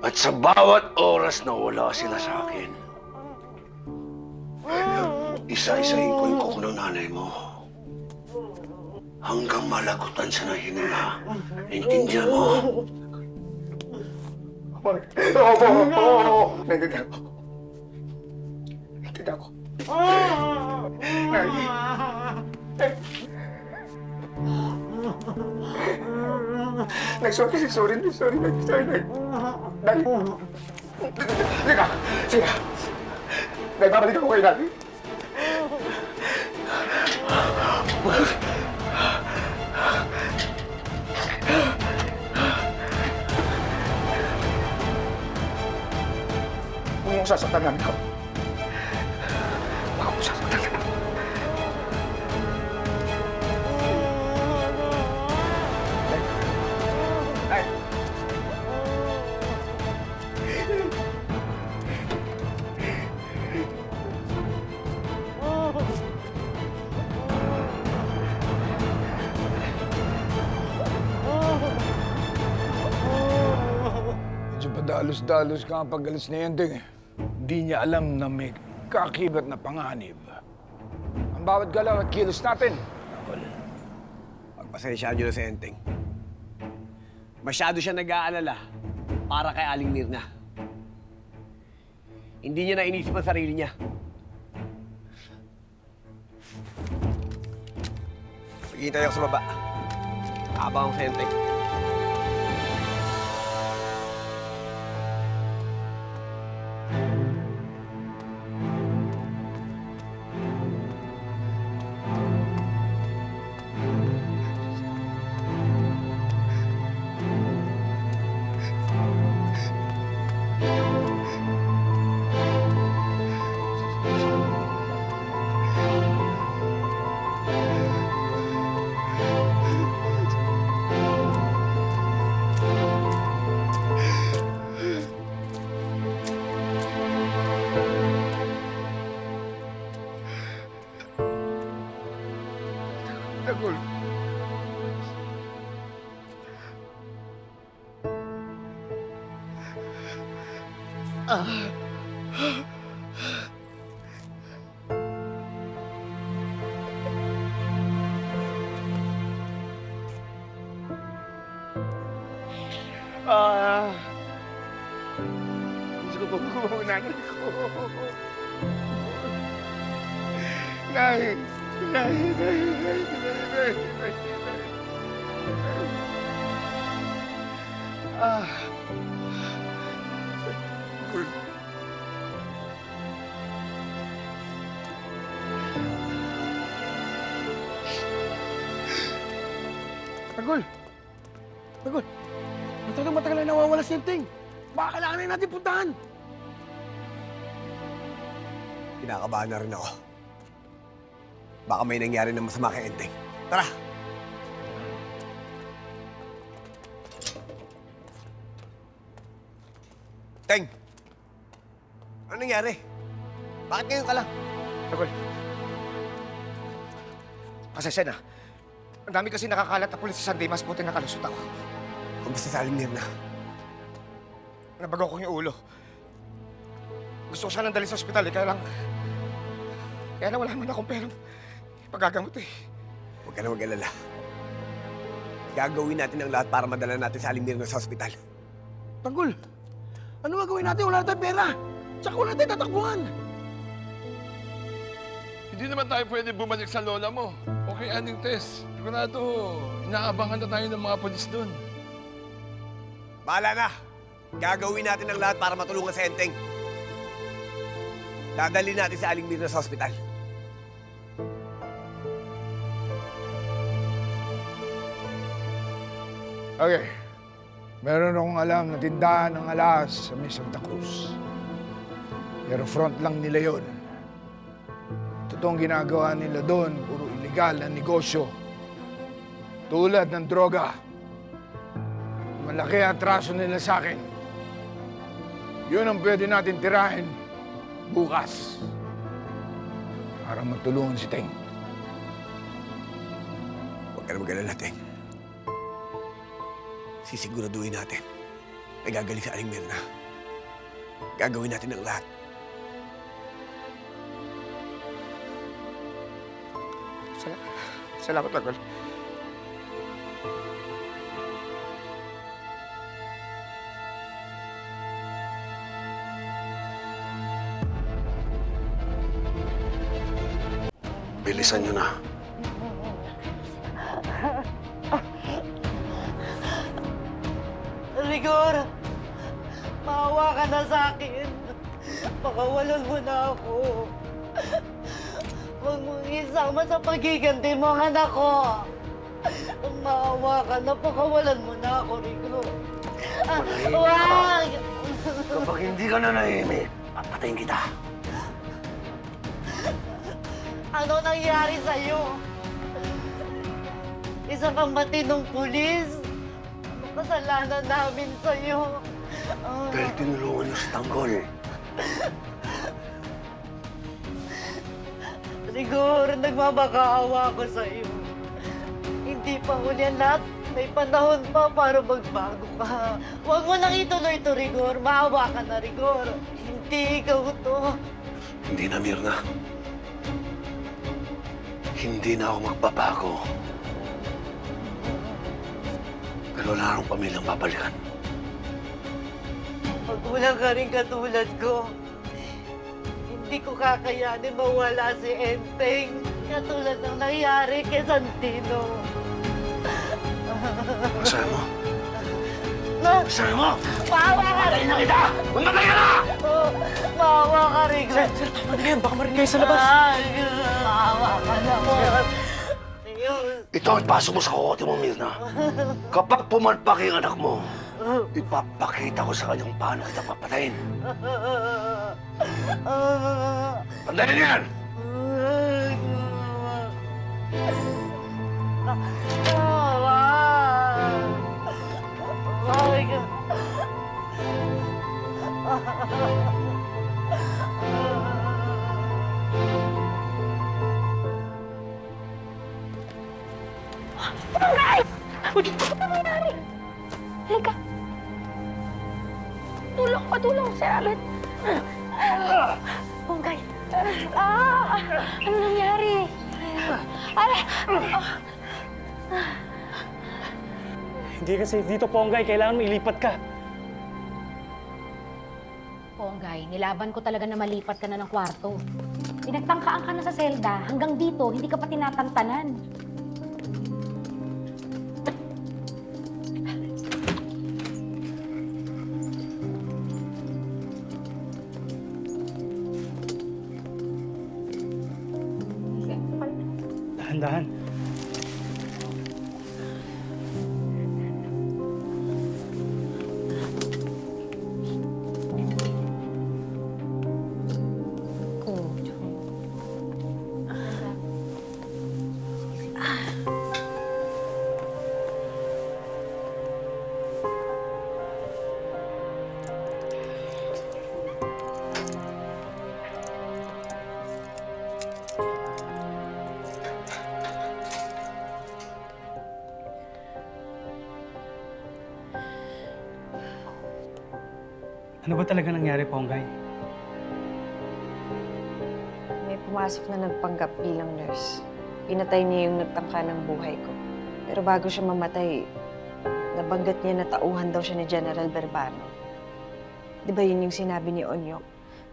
At sa bawat oras na wala sila sa akin, isa-isahin ko yung kuko ng nanay mo. Hanggang malagutan siya ng hininga. Naintindihan mo? Opo. Naiintindihan ko. Naiintindihan ko. Nay, sorry. Nay. Sige. Nay, babalik ako kay nanay. Huwag mong sasaktan namin ako. Huwag mong sasaktan namin. Nay. Medyo padalos-dalos ka ang pag-alis na yan, Ting. Hindi niya alam na may kakibat na panganib. Ang bawat galaw at kilos natin. Pagpasensyaan nyo na si Enteng. Masyado siya nag-aalala para kay Aling Mirna. Hindi niya nainisip ang sarili niya. Paghihintay ako sa baba. Kaabang ako sa Enteng. Tagol. Gusto ko po nanay ko. Nay. Tagol! Matagal na nawawala si Ting. Baka kailangan na natin puntahan. Kinakabahan na rin ako. Baka may nangyari na masama kay Enteng. Tara! Teng! Ano nangyari? Bakit ngayon ka lang? Tagol. Pasensya na. Ang dami kasi nakakalat na pulis sa San Dimas, buti nakalusot ako. Kumusta sa Aling Mirna? Nabago ko yung ulo. Gusto ko siya nang dali sa ospital eh, kaya lang wala naman akong perang pagagamot eh. Huwag ka na mag-alala. Gagawin natin ang lahat para madala natin sa Aling Mirna sa ospital. Tanggol! Ano gagawin natin? Wala na tayong pera. Tsaka wala tayong tatakbuhan. Hindi naman tayo pwede bumalik sa lola mo o kay Aling Tess. Sigurado, inaabangan na tayo ng mga polis doon. Bahala na! Gagawin natin ang lahat para matulungan si Enteng. Dadali natin si Aling Mirna sa ospital. Okay. Meron akong alam na tindahan ng alas sa may Santa Cruz. Pero front lang nila yon. Totoong ginagawa nila doon, puro illegal na negosyo. Tulad ng droga. Malaki atraso nila sa akin. Yun ang pwede natin tirahin bukas. Para matulungan si Teng. Huwag ka na mag-alala, Teng. Sisiguraduhin natin na gagaling sa Aling Mirna. Gagawin natin ang lahat. Salamat, Tanggol. Bilisan nyo na. Rigor, maawa ka na sa akin. Pakawalan mo na ako. Huwag mong isama sa pagiganti mo ang anak ko. Maawa ka na, pakawalan mo na ako, Rigor. Wag! Kapag hindi ka na nahimik, papatayin kita. Ano nangyari sa'yo? Isa kang matinong pulis. Ano kasalanan namin sa'yo? Dahil tinulungan nyo si Tanggol. Rigor, nagmamakaawa ako sa'yo. Hindi pa huli ang lahat. May panahon pa para magbago ka. Huwag mo nang ituloy to, Rigor. Maawa ka na, Rigor. Hindi ikaw to. Hindi na, Mirna. Hindi na ako magbabago. Pero wala akong pamilyang babalikan. Pag wala ka rin katulad ko, hindi ko kakayanin mawala si Enteng. Katulad ng nangyari kay Santino. Masaya mo? Na, Masaya mo? maawa ka rin! Na kita! Mamatay ka na! Maawa ka rin! Tama na yan. Baka marinig kayo sa labas. Maawa ka naman. Ayun. Ito ang ipasok mo sa kokote mo, Mirna. Kapag pumalpak yung anak mo, ipapakita ko sa kanyang paano kita papatayin. Tandaan niyo yan! Halika. Tulong, Sir Albert. Ponggay. Ano nangyari? Hindi ka safe dito, Ponggay. Kailangan mo ilipat ka. Ponggay, nilaban ko talaga na malipat ka na ng kwarto. Pinagtangkaan ka na sa selda. Hanggang dito, hindi ka pa tinatantanan. Dahan-dahan. Ano ba talaga nangyari, Ponggay? May pumasok na nagpanggap bilang nurse. Pinatay niya yung nagtangka ng buhay ko. Pero bago siya mamatay, nabanggat niya na tauhan daw siya ni General Verbano. Di ba yun yung sinabi ni Onyok?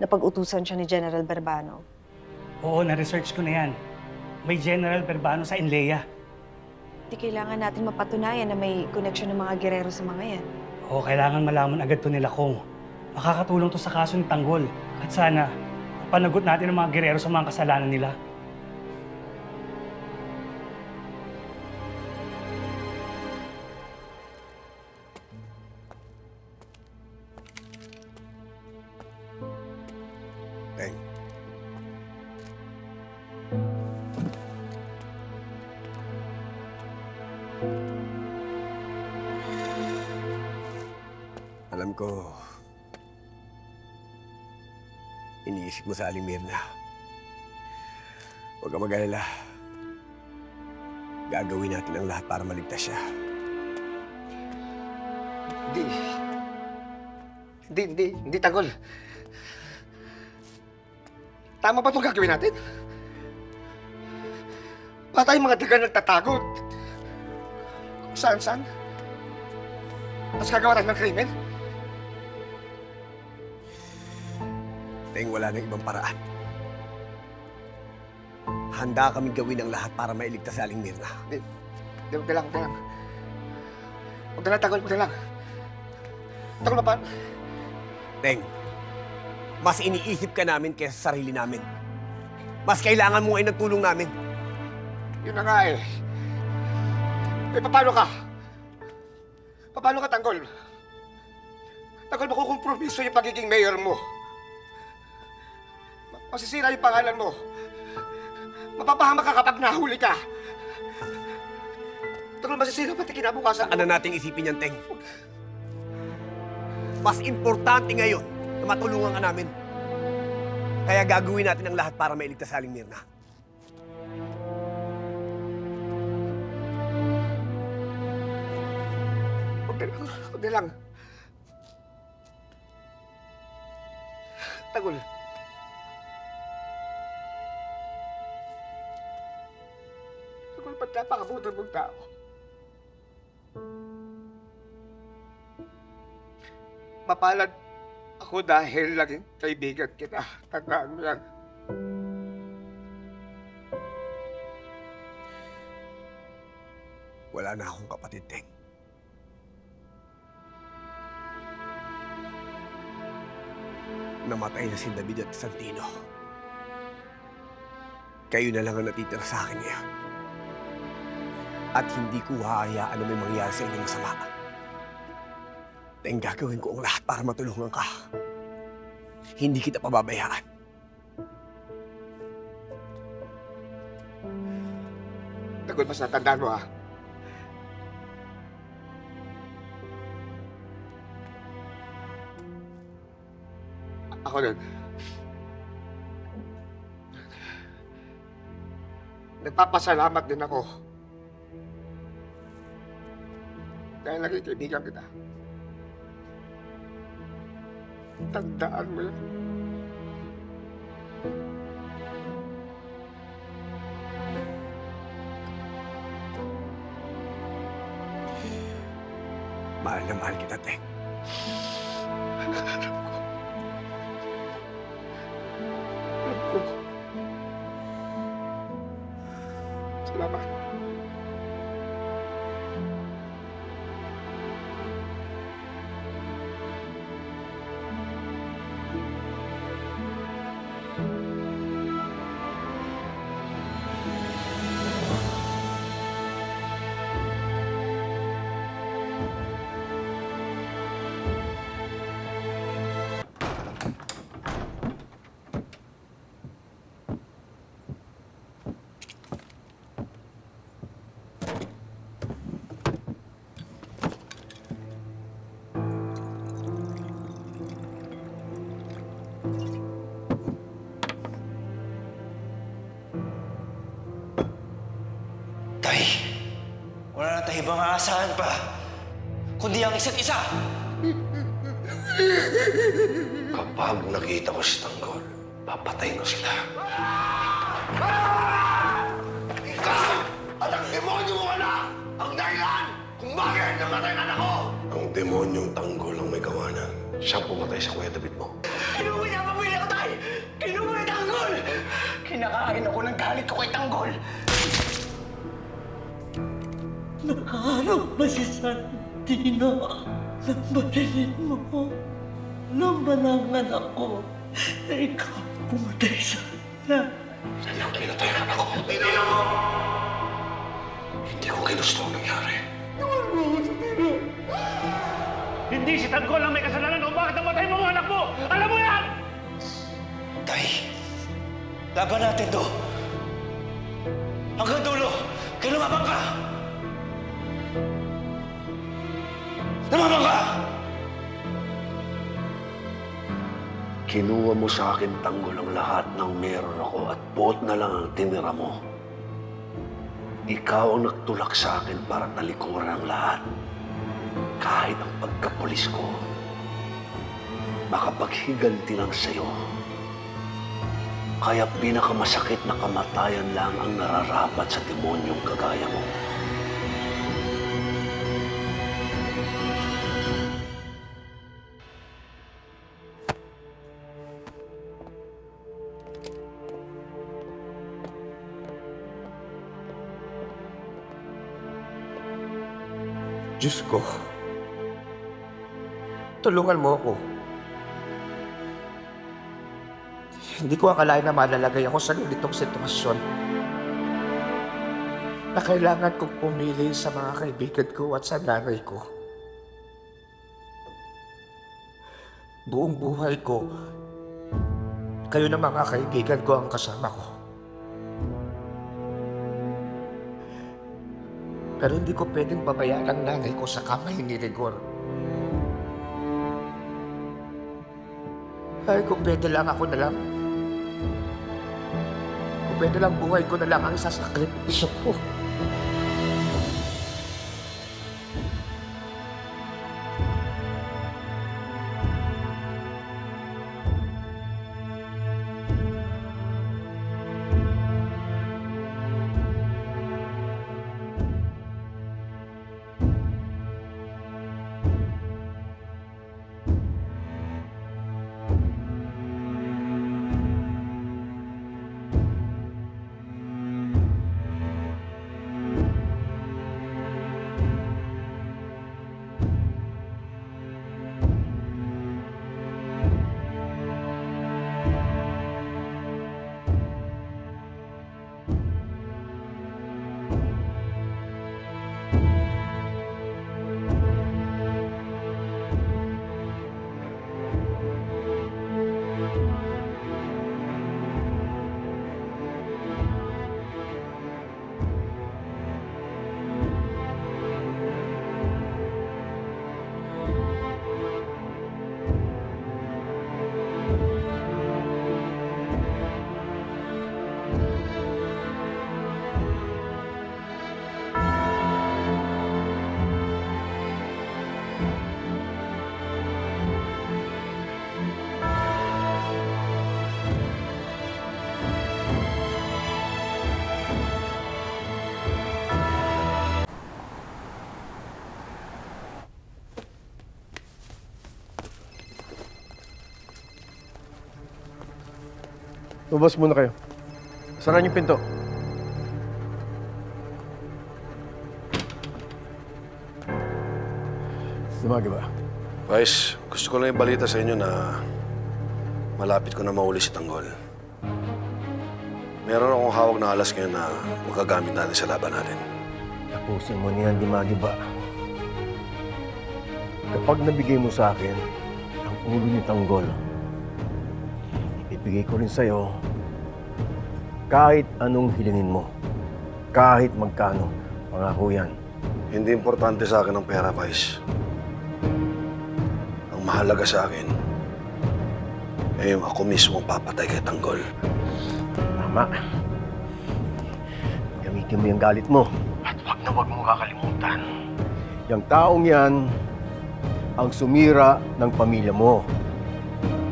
Na pag-utusan siya ni General Verbano? Oo, na-research ko na yan. May General Verbano sa Inleia. Di kailangan natin mapatunayan na may koneksyon ng mga gerero sa mga yan. Oo, kailangan malaman agad to nila kung makakatulong to sa kaso ni Tanggol. At sana, panagot natin ang mga gerero sa mga kasalanan nila. Teng. Alam ko, iniisip mo sa Aling Mirna. Huwag ka mag-alala. Gagawin natin ang lahat para maligtas siya. Hindi tanggol. Tama ba itong gagawin natin? Ba tayong mga daga nagtatago? Kung saan-saan? Tapos gagawa tayo ng krimen? Teng, wala nang ibang paraan. Handa kami gawin ang lahat para mailigtas si Aling Mirna. Huwag na lang. Huwag na lang, tanggol, huwag na lang. Tanggol, pa. Teng, mas iniisip ka namin kaysa sa sarili namin. Mas kailangan mo ngayon ng tulong namin. Yun na nga eh. Eh, paano ka? Paano ka, Tanggol? Tanggol, makukompromiso yung pagiging mayor mo. Masisira yung pangalan mo. Mapapahamak ka kapag nahuli ka. Tanggol, masisira pati kinabukasan mo. Saan na nating isipin yan, Teng? Mas importante ngayon na matulungan ka namin. Kaya gagawin natin ang lahat para mailigtas si Aling Mirna. Huwag na lang. Tanggol. Tanggol, ba't napakabuti mong tao? Mapalad ako dahil laging kaibigan kita. Tandaan mo yan. Wala na akong kapatid, Teng. Namatay na si David at Santino. Kayo na lang ang natitira sa akin ngayon. At hindi ko hahayaan na may mangyari sa inyong masama. Teng, gagawin ko ang lahat para matulungan ka. Hindi kita pababayaan. Tanggol, mas natandaan mo, ha? Ako din. Nagpapasalamat din ako. Dahil naging kaibigan kita. Tandaan mo yun. Mahal na mahal kita, Teng. Alam ko. Salamat. Tay, wala na tayo ibang aasahan pa. Kundi ang isa't isa. Kapag nakita ko si Tanggol, papatayin ko sila. Ikaw! At ang demonyo mo anak! Ang dahilan kung bakit namatay ang anak ko! Ang demonyong Tanggol ang may kawanan. Siyang pumatay sa Kuya David mo. Kinuha niya ang pamilya ko, Tay! Kinuha niya Tanggol! Kinakain ako ng galit ko kay Tanggol. Nakaharap ba si Santino? Nabatilin mo. Alam ba ng anak ko na ikaw pumatay sa kanya? Saan ang pinatay ang anak ko? Hindi ako! Hindi ko ginusto ang nangyari. Hindi si Tanggol ang may kasalanan kung bakit namatay mo ang anak mo! Alam mo yan! Tay, laban natin to. Hanggang dulo, kaya lumabang ka! Lumabang ka! Kinuha mo sa akin, Tanggol, ang lahat ng meron ako at buot na lang ang tinira mo. Ikaw ang nagtulak sa akin para talikuran ang lahat. Kahit ang pagkapulis ko. makapaghiganti lang sa'yo. Kaya pinakamasakit na kamatayan lang ang nararapat sa demonyong kagaya mo. Diyos ko, tulungan mo ako. Hindi ko akalain na malalagay ako sa ganitong sitwasyon na kailangan kong pumili sa mga kaibigan ko at sa nanay ko. Buong buhay ko, kayo na mga kaibigan ko ang kasama ko. Pero hindi ko pwedeng babayaan ang nanay ko sa kamay ni Rigor. Ay, kung pwede lang ako na lang. Kung pwede lang buhay ko na lang ang isasakripisyo ko. Lumabas muna kayo. Sarahan yung pinto. Dumagi ba? Vice, gusto ko lang ibalita sa inyo na malapit ko na mahuli si Tanggol. Meron akong hawak na alas ngayon na magagamit natin sa laban natin. Tapusin mo niyan, Dumagi ba? Kapag nabigay mo sa akin ang ulo ni Tanggol, ibigay ko rin sa'yo kahit anong hilingin mo. Kahit magkano, pangako yan. Hindi importante sa akin ang pera, Vice. Ang mahalaga sa akin ay yung ako mismo ang papatay kay Tanggol. Tama. Gamitin mo yung galit mo. At wag mo kakalimutan. Yung taong yan ang sumira ng pamilya mo.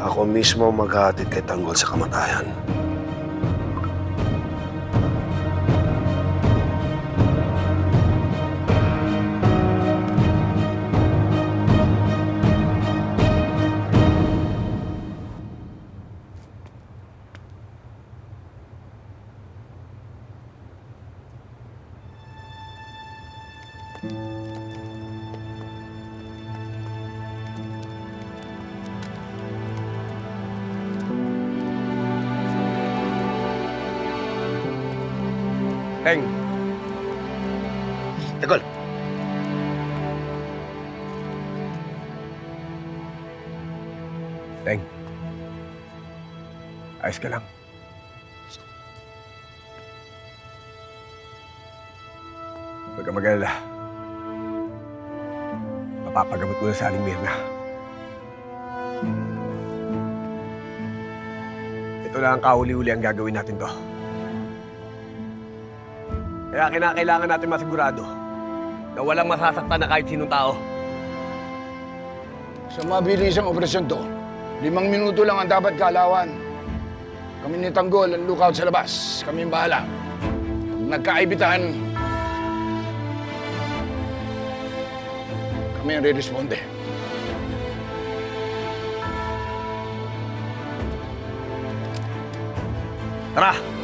Ako mismo ang maghahatid kay Tanggol sa kamatayan. Teng, Tanggol! Teng. Ayos ka lang. Huwag ka mag-alala. Mapapagamot mo na sa Aling Mirna. Ito lang ang kauli-uli ang gagawin natin to. Kaya kinakailangan natin masigurado na walang masasaktan na kahit sinong tao. Sa mabilisang operasyon to, 5 minuto lang ang dapat kaalawan. Kami ni Tanggol ang lookout sa labas. Kami ang bahala. Kung nagkaibitan, kami ang re-responde. Tara!